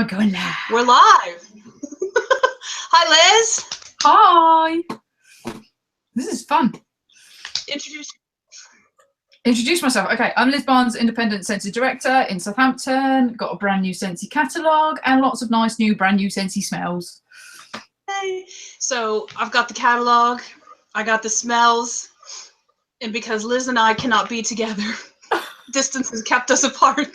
We're going live. We're live. Hi, Liz. Hi. This is fun. Introduce myself. Okay, I'm Liz Barnes, independent Scentsy director in Southampton. Got a brand new Scentsy catalogue and lots of nice new brand new Scentsy smells. Hey. So I've got the catalogue, I got the smells, and because Liz and I cannot be together, distance has kept us apart.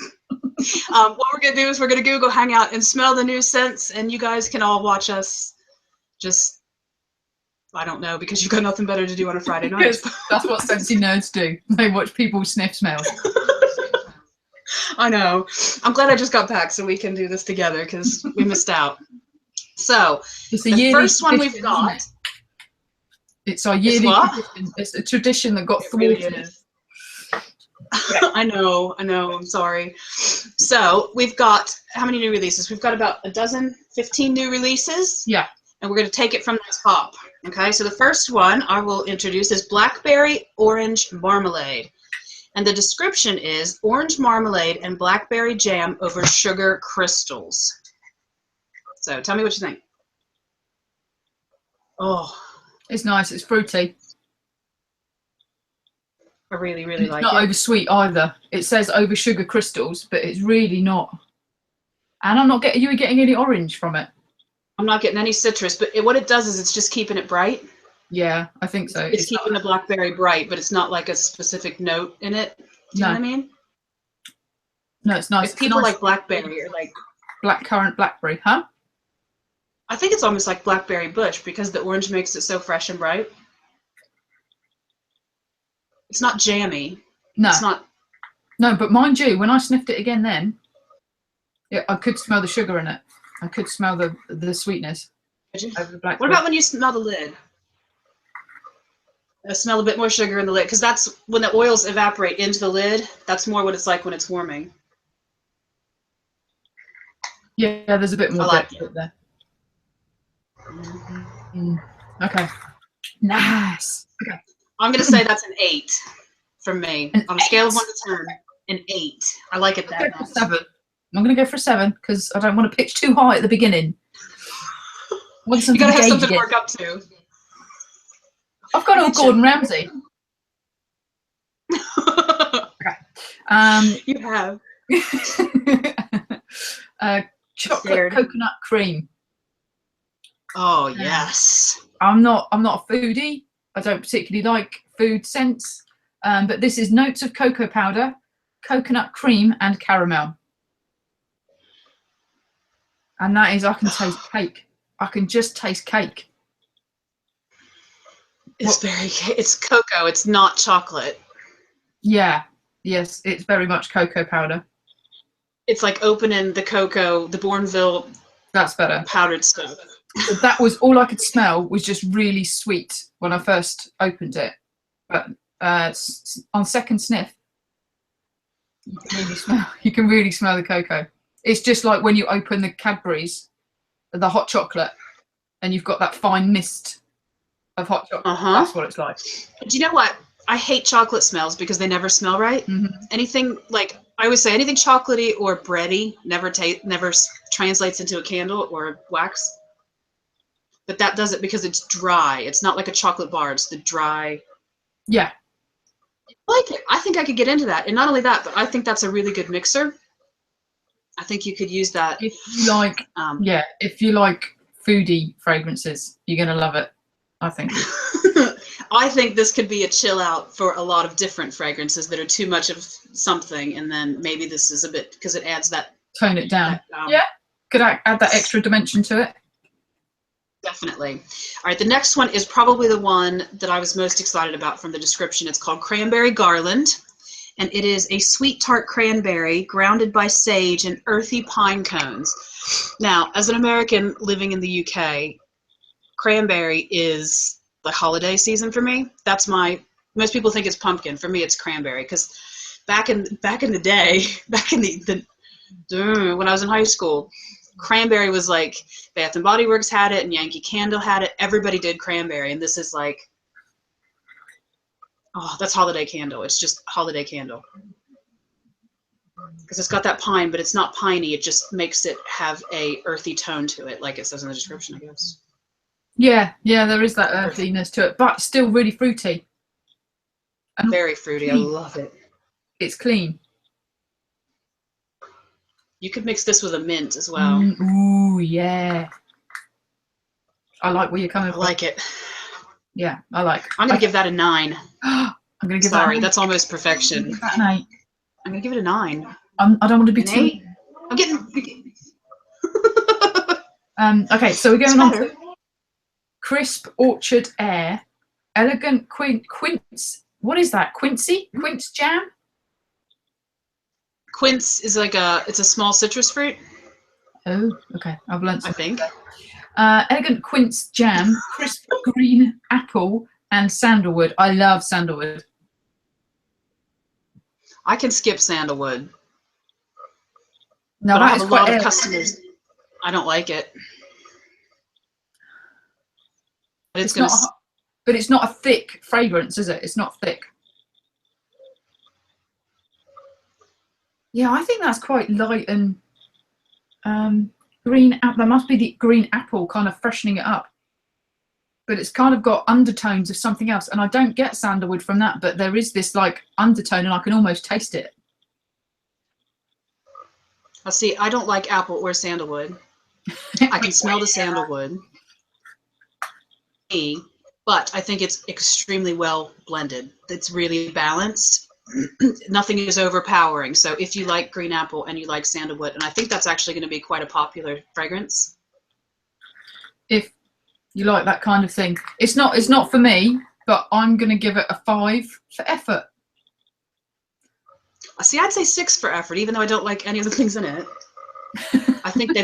What we're gonna do is we're gonna go hang out and smell the new scents, and you guys can all watch us. Just, I don't know, because you've got nothing better to do on a Friday night. That's what Scentsy nerds do. They watch people sniff smells. I know. I'm glad I just got back so we can do this together because we missed out. So the first one we've got. It's our yearly tradition. It's a tradition that got thwarted. Really I know, I'm sorry. So we've got, how many new releases? We've got about 15 new releases. Yeah. And we're going to take it from the top. Okay, so the first one I will introduce is Blackberry Orange Marmalade. And the description is orange marmalade and blackberry jam over sugar crystals. So tell me what you think. Oh. It's nice, it's fruity. I really like it. It's not over sweet either. It says over sugar crystals, but it's really not. And I'm not getting, you were getting any orange from it. I'm not getting any citrus, but what it does is it's just keeping it bright. Yeah, I think so. It's keeping the blackberry bright, but it's not like a specific note in it. Do you know what I mean? No, it's nice. If people like blackberry or like blackcurrant blackberry, huh? I think it's almost like blackberry bush because the orange makes it so fresh and bright. It's not jammy. No. It's not. No, but mind you, when I sniffed it again then, I could smell the sugar in it. I could smell the sweetness. Over the blackberry. What about when you smell the lid? I smell a bit more sugar in the lid because that's when the oils evaporate into the lid. That's more what it's like when it's warming. Yeah, there's a bit more depth there. Okay. Nice. Okay. I'm going to say that's an 8 from me. On a scale of 1 to 10, an 8. I like it that much. 7. I'm going to go for a 7 because I don't want to pitch too high at the beginning. You got to have something to work up to. I've got all Gordon Ramsay. Okay. You have. Chocolate coconut cream. Oh yes. I'm not a foodie. I don't particularly like food scents, but this is notes of cocoa powder, coconut cream, and caramel. And that is, I can taste cake. I can just taste cake. It's cocoa. It's not chocolate. Yeah. Yes, it's very much cocoa powder. It's like opening the cocoa, the Bourneville. That's better. Powdered stuff. So that was all I could smell, was just really sweet when I first opened it. But on second sniff, you can really smell the cocoa. It's just like when you open the Cadbury's, the hot chocolate, and you've got that fine mist of hot chocolate. That's what it's like. Do you know what? I hate chocolate smells because they never smell right. Anything like, I always say, anything chocolatey or bready never translates into a candle or wax. But that does it because it's dry. It's not like a chocolate bar. It's the dry. Yeah. I like it. I think I could get into that. And not only that, but I think that's a really good mixer. I think you could use that. If you like, if you like foodie fragrances, you're going to love it, I think. I think this could be a chill out for a lot of different fragrances that are too much of something. And then maybe this is a bit, because it adds that. Tone it down. Could I add that extra dimension to it? Definitely. All right, the next one is probably the one that I was most excited about from the description. It's called Cranberry Garland, and it is a sweet tart cranberry grounded by sage and earthy pine cones. Now, as an American living in the UK, cranberry is the holiday season for me. That's most people think it's pumpkin. For me, it's cranberry, because back in the day, when I was in high school, cranberry was like Bath and Body Works had it and Yankee Candle had it. Everybody did cranberry, and this is like, oh, that's holiday candle. It's just holiday candle. because it's got that pine, but it's not piney. It just makes it have a earthy tone to it, like it says in the description, I guess. Yeah, there is that earthiness to it, but still really fruity. And very fruity. Clean. I love it. It's clean. You could mix this with a mint as well. Ooh, yeah. I like where you're coming from. I like it. Yeah, I like. I'm gonna give that a 9. I'm gonna give Sorry, that. That's almost perfection. Give that an 8. I'm gonna give it a 9. I don't want to be an too. 8. I'm getting. Okay, so we're going on to Crisp Orchid Air, Elegant Quince. What is that? Quince jam? Quince is like it's a small citrus fruit. Oh, okay. I've learned something. I think. Elegant Quince jam, crisp green apple, and sandalwood. I love sandalwood. I can skip sandalwood. No, but I have a lot of customers. I don't like it. But it's not a thick fragrance, is it? It's not thick. Yeah, I think that's quite light and green apple. There must be the green apple kind of freshening it up. But it's kind of got undertones of something else. And I don't get sandalwood from that, but there is this like undertone and I can almost taste it. See, I don't like apple or sandalwood. I can smell the sandalwood. But I think it's extremely well blended. It's really balanced. Nothing is overpowering. So if you like green apple and you like sandalwood, and I think that's actually going to be quite a popular fragrance. If you like that kind of thing. It's not for me, but I'm going to give it a 5 for effort. See, I'd say 6 for effort, even though I don't like any of the things in it. I think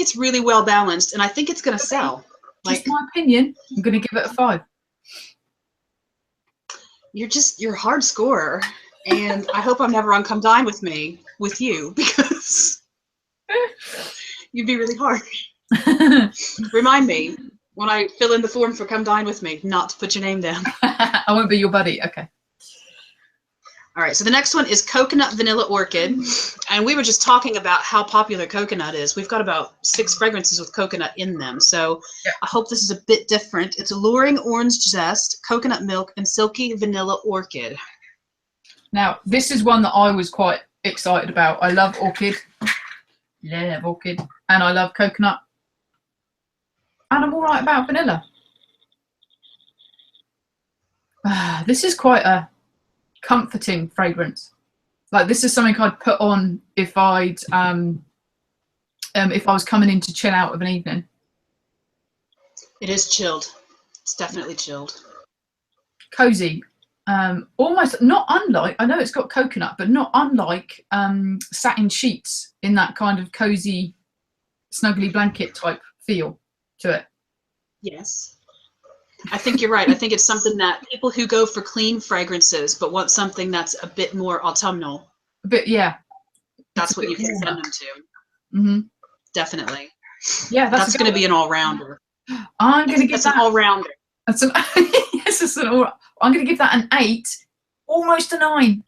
it's really well balanced, and I think it's going to sell. Just my opinion. I'm going to give it a 5. You're a hard scorer, and I hope I'm never on Come Dine with Me with you, because you'd be really hard. Remind me when I fill in the form for Come Dine with Me not to put your name down. I won't be your buddy. Okay. All right, so the next one is Coconut Vanilla Orchid. And we were just talking about how popular coconut is. We've got about 6 fragrances with coconut in them. So yeah. I hope this is a bit different. It's alluring orange zest, coconut milk, and silky vanilla orchid. Now, this is one that I was quite excited about. I love orchid. Love orchid. And I love coconut. And I'm all right about vanilla. This is quite a comforting fragrance. Like this is something I'd put on if I was coming in to chill out of an evening. It is chilled. It's definitely chilled. Cozy. Almost not unlike, I know it's got coconut, but not unlike satin sheets in that kind of cozy, snuggly blanket type feel to it. Yes. I think you're right. I think it's something that people who go for clean fragrances but want something that's a bit more autumnal. A bit, yeah. That's what you can send them to. Mm-hmm. Definitely. Yeah, that's going to be an all-rounder. I'm going to give that an all-rounder. That's an yes, it's an all. I'm going to give that an 8, almost a 9.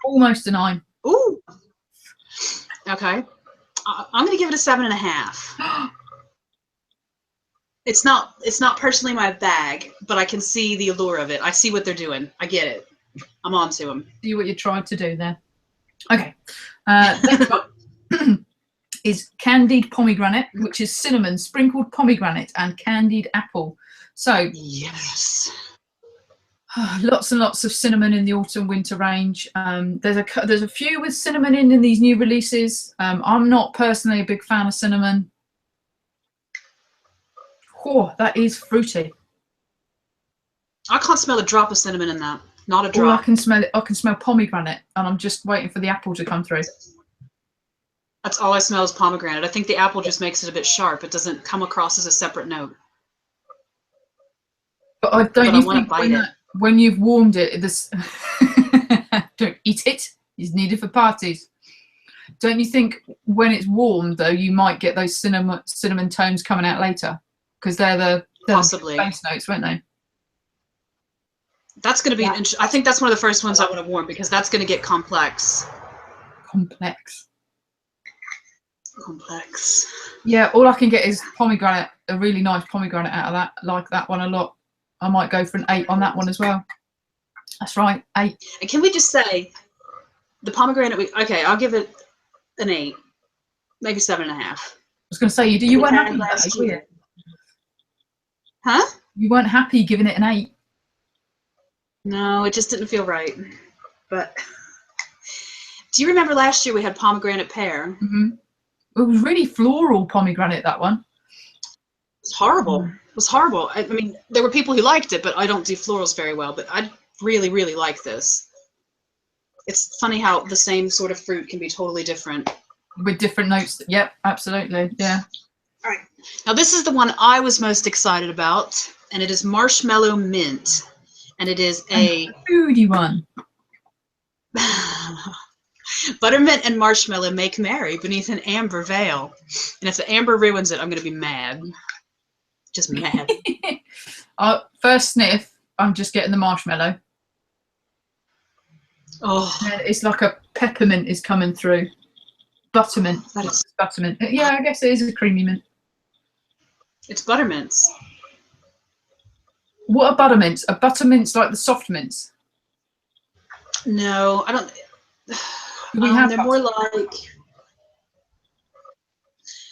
Almost a 9. Ooh. Okay. I'm going to give it a 7.5. It's not personally my bag, but I can see the allure of it. I see what they're doing. I get it. I'm on to them. See what you tried to do there. Okay. Next one is candied pomegranate, which is cinnamon, sprinkled pomegranate, and candied apple. So yes, lots and lots of cinnamon in the autumn winter range. There's a few with cinnamon in these new releases. I'm not personally a big fan of cinnamon. Oh, that is fruity. I can't smell a drop of cinnamon in that. Not a drop. All I can smell I can smell pomegranate, and I'm just waiting for the apple to come through. That's all I smell is pomegranate. I think the apple just makes it a bit sharp. It doesn't come across as a separate note. But I think when you've warmed it, this don't eat it. It's needed for parties. Don't you think when it's warm though, you might get those cinnamon tones coming out later? Because they're the possibly base notes, weren't they? That's going to be I think that's one of the first ones I want to warm because that's going to get complex. Complex. Complex. Yeah, all I can get is pomegranate, a really nice pomegranate out of that. I like that one a lot. I might go for an 8 on that one as well. That's right, 8. And can we just say, the pomegranate, okay, I'll give it an 8, maybe 7.5. I was going to say, you weren't happy with that, were you? Huh? You weren't happy giving it an 8. No, it just didn't feel right. But do you remember last year we had pomegranate pear? Mm-hmm. It was really floral pomegranate, that one. It's horrible. It was horrible. I mean, there were people who liked it, but I don't do florals very well. But I really, really like this. It's funny how the same sort of fruit can be totally different. With different notes. Yep, absolutely. Yeah. All right. Now, this is the one I was most excited about, and it is Marshmallow Mint. And it is a foodie one. Buttermint and marshmallow make merry beneath an amber veil. And if the amber ruins it, I'm going to be mad. Just mad. First sniff, I'm just getting the marshmallow. Oh. And it's like a peppermint is coming through. Buttermint. That is buttermint. Yeah, I guess it is a creamy mint. It's buttermints. What are buttermints? Are buttermints like the soft mints? No, I don't. They're more like.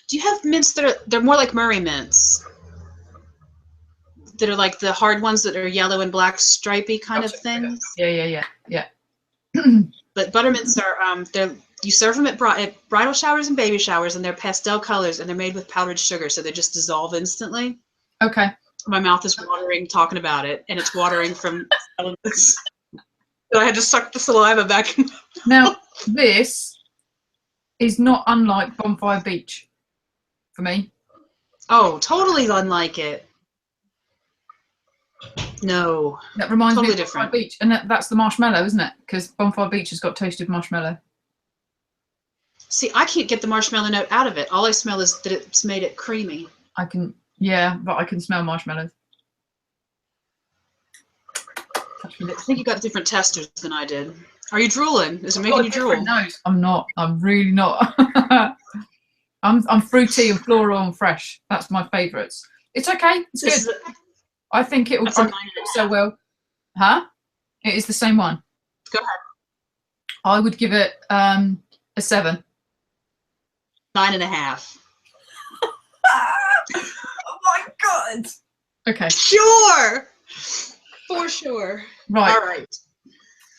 Do you have mints that they're more like Murray mints? That are like the hard ones that are yellow and black stripy kind of things. Yeah. But buttermints are you serve them at bridal showers and baby showers, and they're pastel colors, and they're made with powdered sugar, so they just dissolve instantly. Okay. My mouth is watering talking about it, and it's watering from this. So I had to suck the saliva back. Now, this is not unlike Bonfire Beach for me. Oh, totally unlike it. No. That reminds totally me of different. Bonfire Beach, and that's the marshmallow, isn't it? Because Bonfire Beach has got toasted marshmallow. See, I can't get the marshmallow note out of it. All I smell is that it's made it creamy. Yeah, but I can smell marshmallows. I think you got different testers than I did. Are you drooling? Is it making you drool? No, I'm not. I'm really not. I'm fruity and floral and fresh. That's my favourites. It's okay. It's good. I think it will probably do so well. Huh? It is the same one. Go ahead. I would give it a 7. 9.5. Oh my god. Okay. Sure. For sure. Right. All right.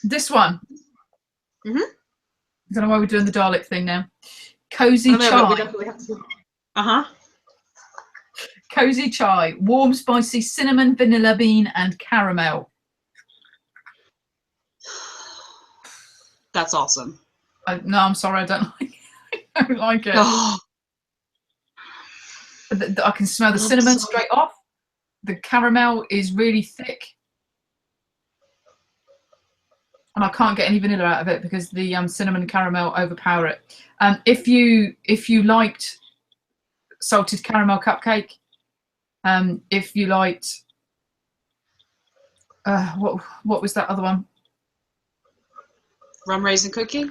This one. Mm-hmm. I don't know why we're doing the Dalek thing now. Cozy Chai. Uh-huh. Cozy Chai. Warm, spicy cinnamon, vanilla bean, and caramel. That's awesome. No, I'm sorry. I don't like it. I don't like it. Oh. I can smell the cinnamon straight off. The caramel is really thick. And I can't get any vanilla out of it because the cinnamon and caramel overpower it. If you liked salted caramel cupcake, if you liked what was that other one? Rum raisin cookie.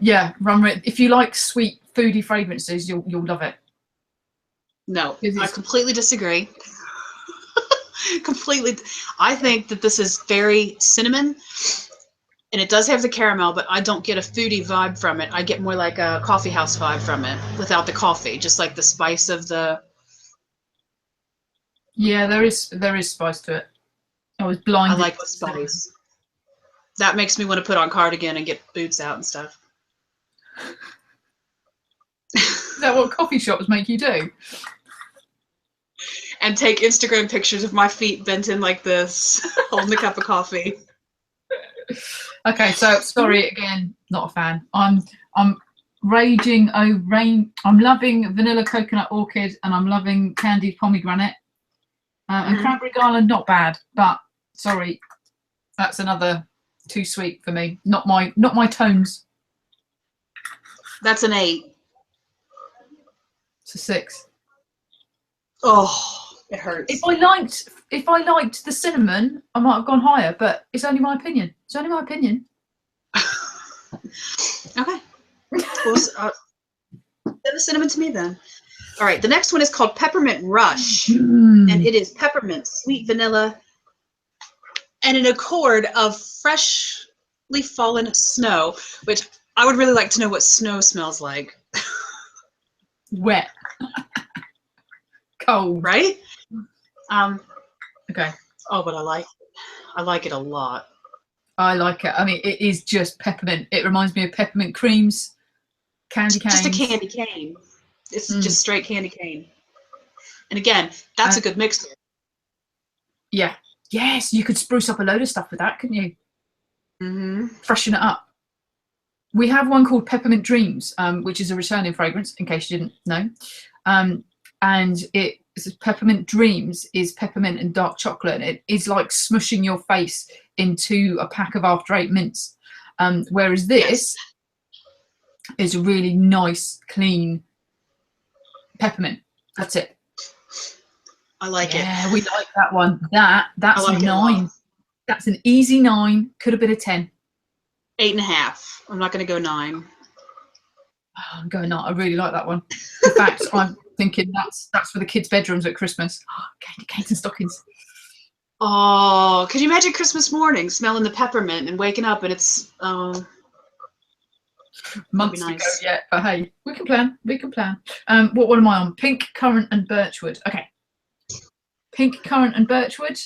Yeah, if you like sweet foodie fragrances, you'll love it. No, I completely disagree. Completely. I think that this is very cinnamon, and it does have the caramel, but I don't get a foodie vibe from it. I get more like a coffee house vibe from it without the coffee, just like the spice of the. Yeah, there is spice to it. I was blinded. I like the spice. That makes me want to put on cardigan and get boots out and stuff. Is that what coffee shops make you do? And take Instagram pictures of my feet bent in like this, holding a cup of coffee. Okay, so sorry again, not a fan. I'm raging over rain. I'm loving vanilla coconut orchid, and I'm loving candied pomegranate. And Cranberry Garland, not bad, but sorry, that's another too sweet for me. Not my tones. That's an 8. It's a 6. Oh, it hurts. If I liked the cinnamon, I might have gone higher, but it's only my opinion. It's only my opinion. Okay. Well, send the cinnamon to me then. All right, the next one is called Peppermint Rush, and it is peppermint, sweet vanilla, and an accord of freshly fallen snow, which I would really like to know what snow smells like. Wet. Cold. Right? Okay. Oh, but I like it a lot. I like it. I mean, it is just peppermint. It reminds me of peppermint creams, candy canes. Just a candy cane. It's just straight candy cane. And again, that's a good mixer. Yeah. Yes, you could spruce up a load of stuff with that, couldn't you? Mm-hmm. Freshen it up. We have one called Peppermint Dreams, which is a returning fragrance, in case you didn't know. And Peppermint Dreams is peppermint and dark chocolate. It is like smushing your face into a pack of After Eight mints. Whereas this is a really nice, clean peppermint. That's it. I like it. Yeah, we like that one. That's like a 9. That's an easy 9. Could have been a 10. 8.5. I'm not going to go 9. Oh, I'm going 9. I really like that one. In fact, I'm thinking that's for the kids' bedrooms at Christmas. Oh, candy canes and stockings. Oh, could you imagine Christmas morning smelling the peppermint and waking up and it's months nice. ago yet, but hey, we can plan. What am I on? Pink, currant, and birchwood. Okay. Pink, currant, and birchwood.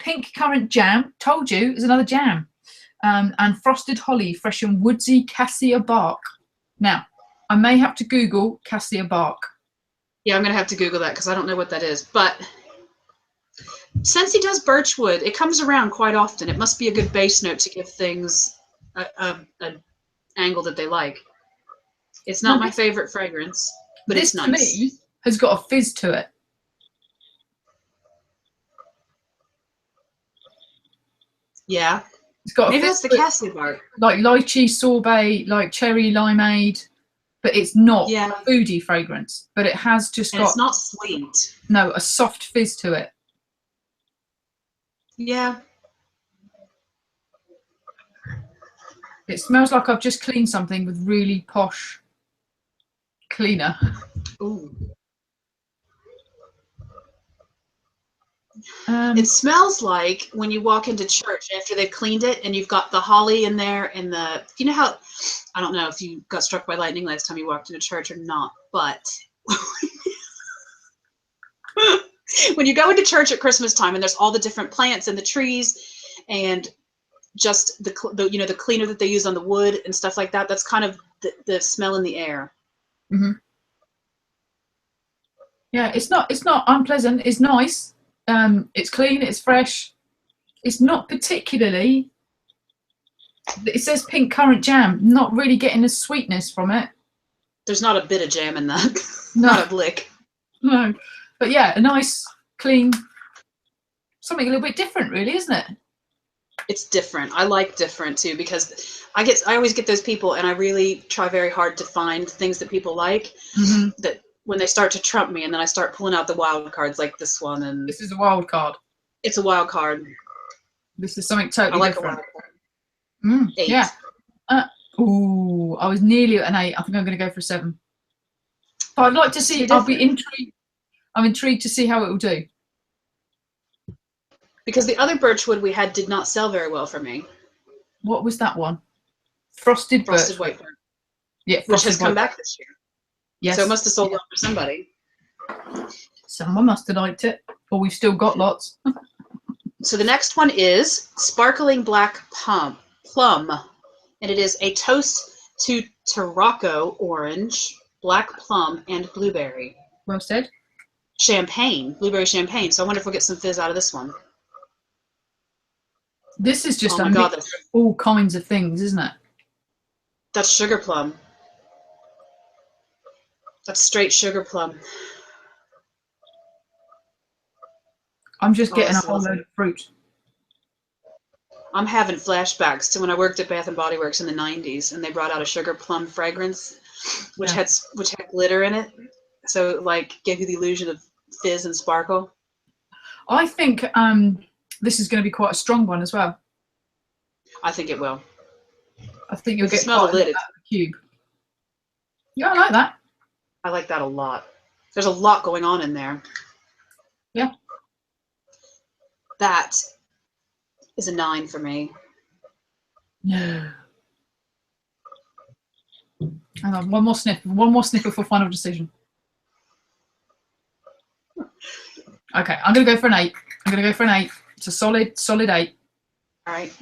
Pink currant jam. Told you, is another jam. And frosted holly, fresh and woodsy cassia bark. Now, I may have to Google cassia bark. Yeah, I'm gonna have to Google that because I don't know what that is. But Scentsy does birchwood. It comes around quite often. It must be a good base note to give things an angle that they like. It's not my favorite fragrance, but it's nice. This, to me, has got a fizz to it. Yeah. It's got maybe that's the cassia bark. Like lychee sorbet, like cherry limeade, but it's not a foodie fragrance. But it has just got. It's not sweet. No, a soft fizz to it. Yeah. It smells like I've just cleaned something with really posh cleaner. Ooh. It smells like when you walk into church after they've cleaned it and you've got the holly in there and you know how, I don't know if you got struck by lightning last time you walked into church or not, but when you go into church at Christmas time and there's all the different plants and the trees and just the you know, the cleaner that they use on the wood and stuff like that, that's kind of the smell in the air. Mm-hmm. Yeah, it's not unpleasant. It's nice. It's clean, it's fresh. It's not particularly, it says pink currant jam, not really getting a sweetness from it. There's not a bit of jam in that. No. Not a lick. No. But yeah, a nice, clean, something a little bit different really, isn't it? It's different. I like different too because I always get those people and I really try very hard to find things that people like that when they start to trump me and then I start pulling out the wild cards like this one. And this is a wild card. It's a wild card. This is something totally different. A wild card. 8. Yeah. Ooh, I was nearly at an 8. I think I'm going to go for a 7. But I'd like to see, I'll be intrigued. I'm intrigued to see how it will do. Because the other birchwood we had did not sell very well for me. What was that one? Frosted white birch. Yeah, which has come back this year. Yes. So it must have sold well for somebody. Someone must have liked it. Or we've still got lots. So the next one is Sparkling Black Plum. And it is a toast to Tarocco orange, black plum, and blueberry. Well said. Champagne. Blueberry champagne. So I wonder if we'll get some fizz out of this one. This is just a mix of all kinds of things, isn't it? That's sugar plum. That's straight sugar plum. I'm just getting a whole load of fruit. I'm having flashbacks to when I worked at Bath and Body Works in the 90s and they brought out a sugar plum fragrance which had glitter in it. So it like gave you the illusion of fizz and sparkle. I think this is going to be quite a strong one as well. I think it will. I think you'll get smell the lid. cube. Yeah, I like that. I like that a lot. There's a lot going on in there. Yeah. That is a 9 for me. No. Hang on, one more sniff. One more sniff before final decision. Okay, I'm gonna go for an 8. I'm gonna go for an 8. It's a solid 8. All right.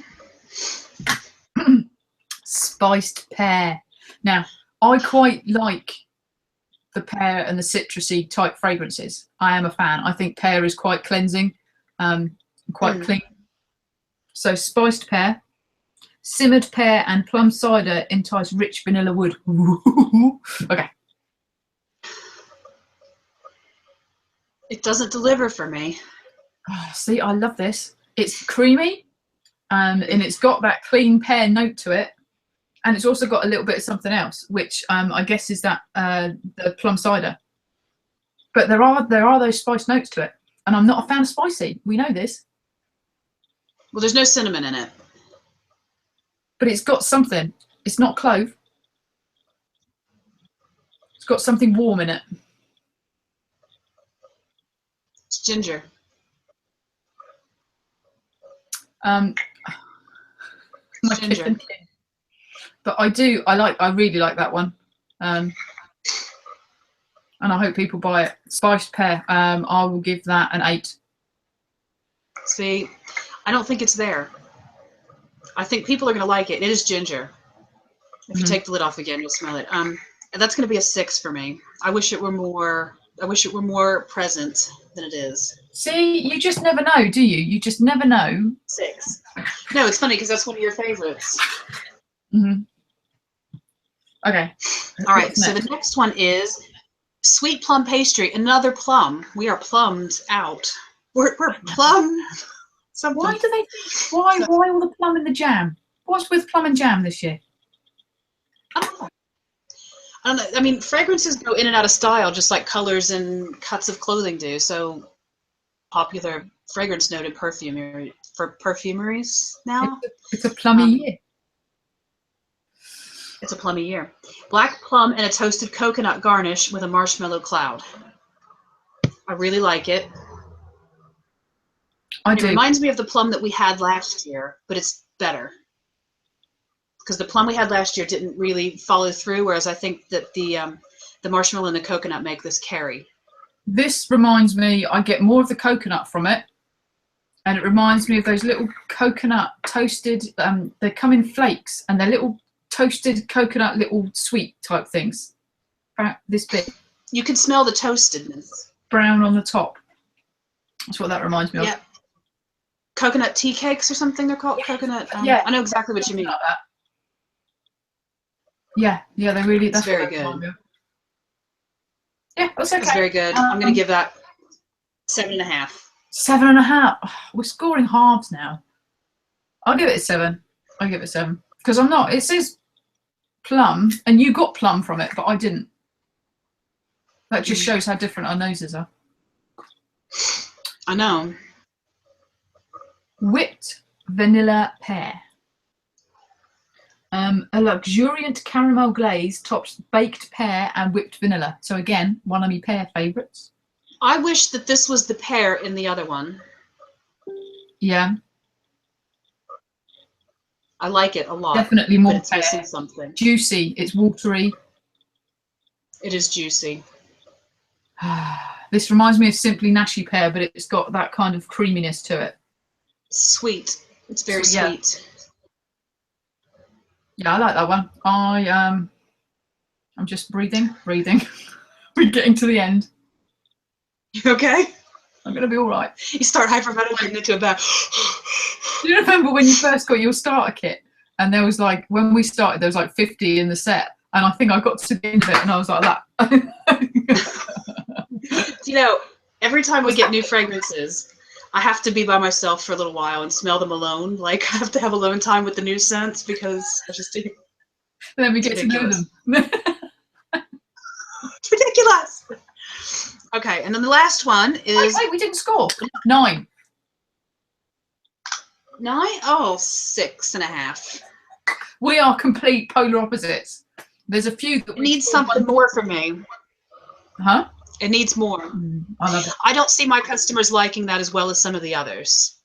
Spiced pear. Now, I quite like the pear and the citrusy type fragrances. I am a fan. I think pear is quite cleansing, quite clean. So spiced pear, simmered pear and plum cider entice rich vanilla wood. Okay. It doesn't deliver for me. Oh, see, I love this. It's creamy, and it's got that clean pear note to it, and it's also got a little bit of something else, which I guess is that the plum cider. But there are those spice notes to it, and I'm not a fan of spicy. We know this. Well, there's no cinnamon in it. But it's got something. It's not clove. It's got something warm in it. It's ginger. Ginger. But I really like that one. And I hope people buy it. Spiced pear. I will give that an 8. See, I don't think it's there. I think people are going to like it. It is ginger. If you take the lid off again, you'll smell it. That's going to be a 6 for me. I wish it were more present than it is. See, you just never know, do you? You just never know. 6. No, it's funny because that's one of your favorites. Okay. All right. So the next one is sweet plum pastry. Another plum. We are plummed out. We're plum. Something. Why do they? Why all the plum in the jam? What's with plum and jam this year? I don't know. I mean, fragrances go in and out of style, just like colors and cuts of clothing do. So, popular fragrance note in perfumeries now. It's a plummy year. It's a plummy year. Black plum and a toasted coconut garnish with a marshmallow cloud. I really like it. It reminds me of the plum that we had last year, but it's better. Because the plum we had last year didn't really follow through, whereas I think that the marshmallow and the coconut make this carry. This reminds me, I get more of the coconut from it, and it reminds me of those little coconut toasted, they come in flakes, and they're little toasted coconut little sweet type things. About this big. You can smell the toastedness. Brown on the top. That's what that reminds me of. Yeah. Coconut tea cakes or something they're called? Coconut. Yeah. I know exactly what you mean. Like that. Yeah, they really. That's very good. Yeah, that's okay. It's very good. I'm going to give that 7.5. 7.5. Oh, we're scoring halves now. I'll give it a 7. I'll give it a 7 because I'm not. It says plum, and you got plum from it, but I didn't. That just shows how different our noses are. I know. Whipped vanilla pear. A luxuriant caramel glaze tops baked pear and whipped vanilla. So again, one of my pear favourites. I wish that this was the pear in the other one. Yeah. I like it a lot. Definitely more but it's missing something. Juicy. It's watery. It is juicy. This reminds me of Simply Nashy pear, but it's got that kind of creaminess to it. Sweet. It's very sweet. Yeah, I like that one. I'm just breathing. We're getting to the end. You okay? I'm gonna be all right. You start hyperventilating into a bag. Do you remember when you first got your starter kit? And there was like, when we started, there was like 50 in the set, and I think I got to the end of it, and I was like that. You know, every time we get new fragrances, I have to be by myself for a little while and smell them alone. Like, I have to have alone time with the new scents because I just do. Then we get to know them. It's ridiculous. Okay, and then the last one is... Wait, we didn't score. 9. 9? Oh, 6.5. We are complete polar opposites. There's a few that it needs something more for me. Huh? It needs more. I love it. I don't see my customers liking that as well as some of the others.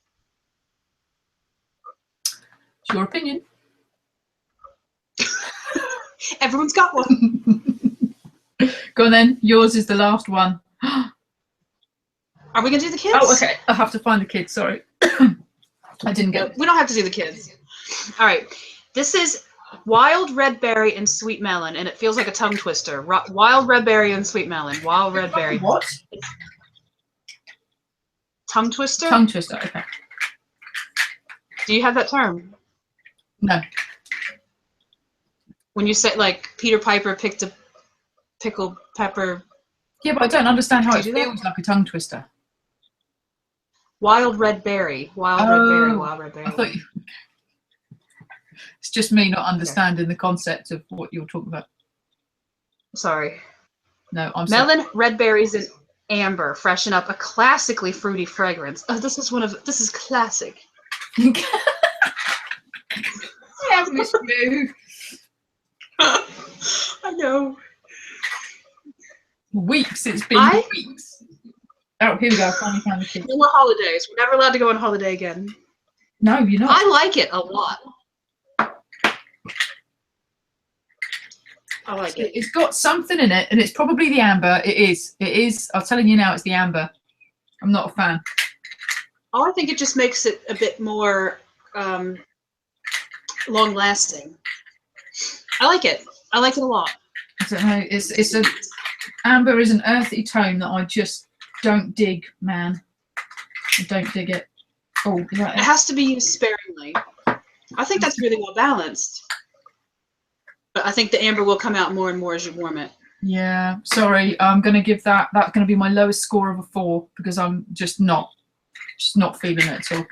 It's your opinion. Everyone's got one. Go on then. Yours is the last one. Are we gonna do the kids? Oh, okay. I have to find the kids. Sorry, I didn't get it. We don't have to do the kids. All right. This is wild red berry and sweet melon, and it feels like a tongue twister. Wild red berry and sweet melon. Wild red berry. What? Tongue twister? Tongue twister. Okay. Do you have that term? No. When you say like Peter Piper picked a pickled pepper. Yeah, but I don't understand how it Do you do feels like a tongue twister. Wild red berry. Wild red berry. Wild red berry. I thought it's just me not understanding the concept of what you're talking about. Sorry. No, I'm Melon, sorry. red berries, and amber freshen up a classically fruity fragrance. Oh, this is classic. Yeah, Miss Blue. I know. Weeks, it's been weeks. Oh, here we go. I finally found the kids. No more holidays. We're never allowed to go on holiday again. No, you're not. I like it a lot. I like it. It's got something in it, and it's probably the amber. It is. It is. I'm telling you now, it's the amber. I'm not a fan. Oh, I think it just makes it a bit more long-lasting. I like it. I like it a lot. I don't know. It's a amber is an earthy tone that I just don't dig, man. I don't dig it. Oh, is that it has to be used sparingly. I think that's really well balanced. But I think the amber will come out more and more as you warm it. Yeah, sorry. I'm going to give that. That's going to be my lowest score of a 4 because I'm just not feeling it at all.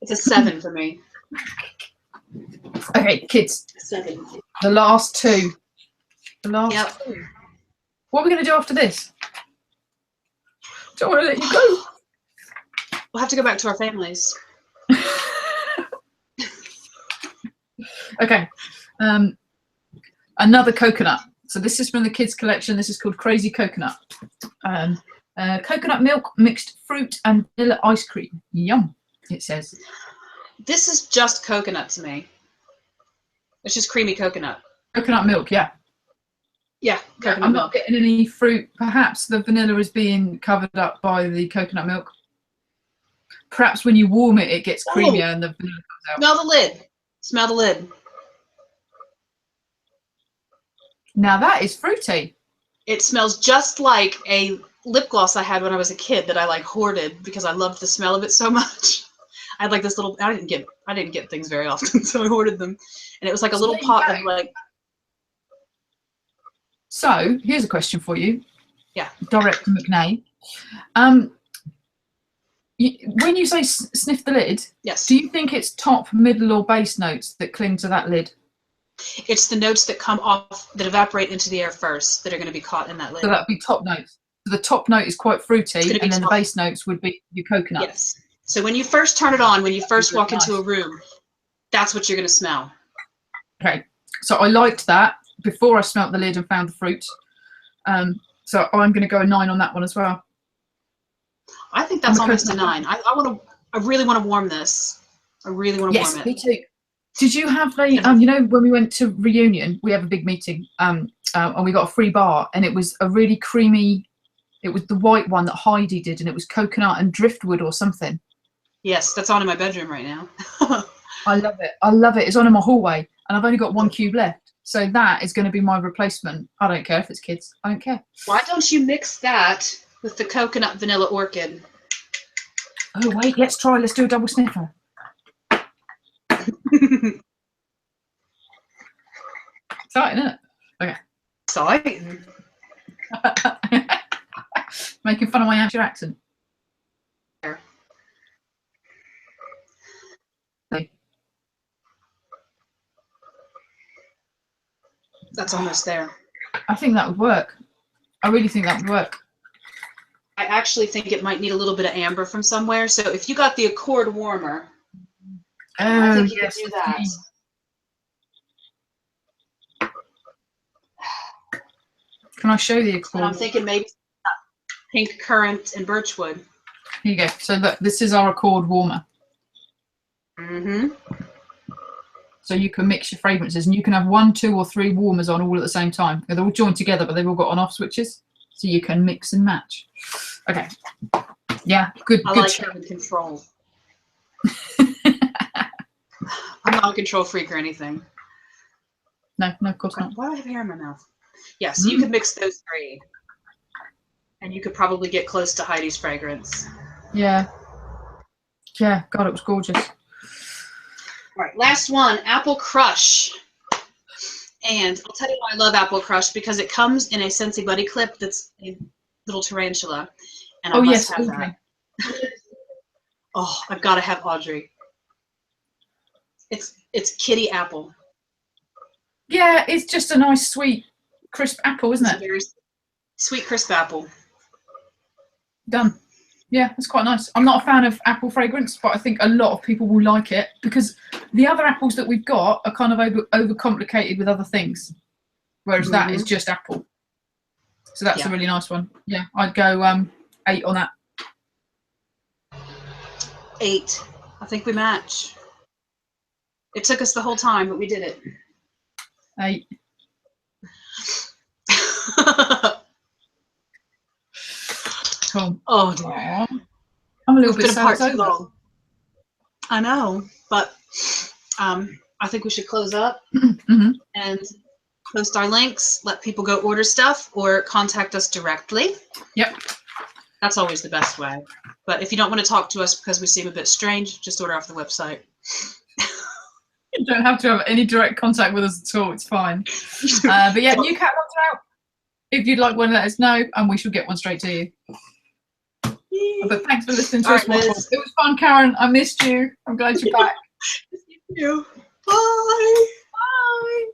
It's a 7 for me. Okay, kids. 7. The last 2. The last Yep. 2. What are we going to do after this? Don't want to let you go. We'll have to go back to our families. Okay. Another coconut. So this is from the kids collection. This is called Crazy Coconut. Coconut milk, mixed fruit and vanilla ice cream. Yum, it says. This is just coconut to me. It's just creamy coconut. Coconut milk, yeah. Yeah, coconut I'm milk. not getting any fruit. Perhaps the vanilla is being covered up by the coconut milk. Perhaps when you warm it, it gets creamier and the vanilla comes out. Smell the lid. Smell the lid. Now that is fruity. It smells just like a lip gloss I had when I was a kid that I like hoarded because I loved the smell of it so much. I had like this little. I didn't get things very often, so I hoarded them, and it was like a little pot of like. So here's a question for you. Yeah. Direct to McNay. When you say sniff the lid, yes. Do you think it's top, middle, or base notes that cling to that lid? It's the notes that come off, that evaporate into the air first, that are going to be caught in that lid. So that would be top notes. So the top note is quite fruity, and then the base notes would be your coconut. Yes. So when you first turn it on, when you first walk into a room, that's what you're going to smell. Okay. So I liked that before I smelt the lid and found the fruit. So I'm going to go a 9 on that one as well. I think that's almost a 9. I really want to warm this. I really want to warm it. Yes, me too. Did you have the, you know, when we went to Reunion, we have a big meeting, and we got a free bar, and it was a really creamy, it was the white one that Heidi did, and it was coconut and driftwood or something. Yes, that's on in my bedroom right now. I love it. I love it. It's on in my hallway, and I've only got 1 cube left. So that is going to be my replacement. I don't care if it's kids. I don't care. Why don't you mix that with the coconut vanilla orchid? Oh, wait, let's try. Let's do a double sniffer. Exciting, isn't it? Okay. Exciting. Making fun of my Hampshire accent. That's almost there. I think that would work. I really think that would work. I actually think it might need a little bit of amber from somewhere. So if you got the Accord warmer. I Oh, think you yes. could do that. Can I show you? And I'm thinking maybe pink currant and birchwood. Here you go. So look, this is our Accord warmer. Mm-hmm. So you can mix your fragrances, and you can have 1, 2, or 3 warmers on all at the same time. They're all joined together, but they've all got on-off switches, so you can mix and match. Okay. Yeah, good. I like having control. I'm not a control freak or anything. No, of course not. Why do I have hair in my mouth? Yeah, so you could mix those 3. And you could probably get close to Heidi's fragrance. Yeah. Yeah, God, it was gorgeous. All right, last one, Apple Crush. And I'll tell you why I love Apple Crush, because it comes in a Scentsy Buddy clip that's a little tarantula. And I must have that. Oh, I've got to have Audrey. It's kitty apple. Yeah, it's just a nice, sweet, crisp apple, isn't it? Very sweet, crisp apple. Done. Yeah, it's quite nice. I'm not a fan of apple fragrance, but I think a lot of people will like it because the other apples that we've got are kind of overcomplicated with other things, whereas that is just apple. So that's a really nice one. Yeah, I'd go 8 on that. 8. I think we match. It took us the whole time, but we did it. 8. Cool. Oh dear. I'm a little bit sad it's over. I know, but I think we should close up and post our links, let people go order stuff or contact us directly. Yep. That's always the best way. But if you don't want to talk to us because we seem a bit strange, just order off the website. You don't have to have any direct contact with us at all. It's fine. But yeah, new catalogs are out. If you'd like one, let us know, and we shall get one straight to you. But thanks for listening to us. It was fun, Karen. I missed you. I'm glad you're back. Thank you. Bye. Bye.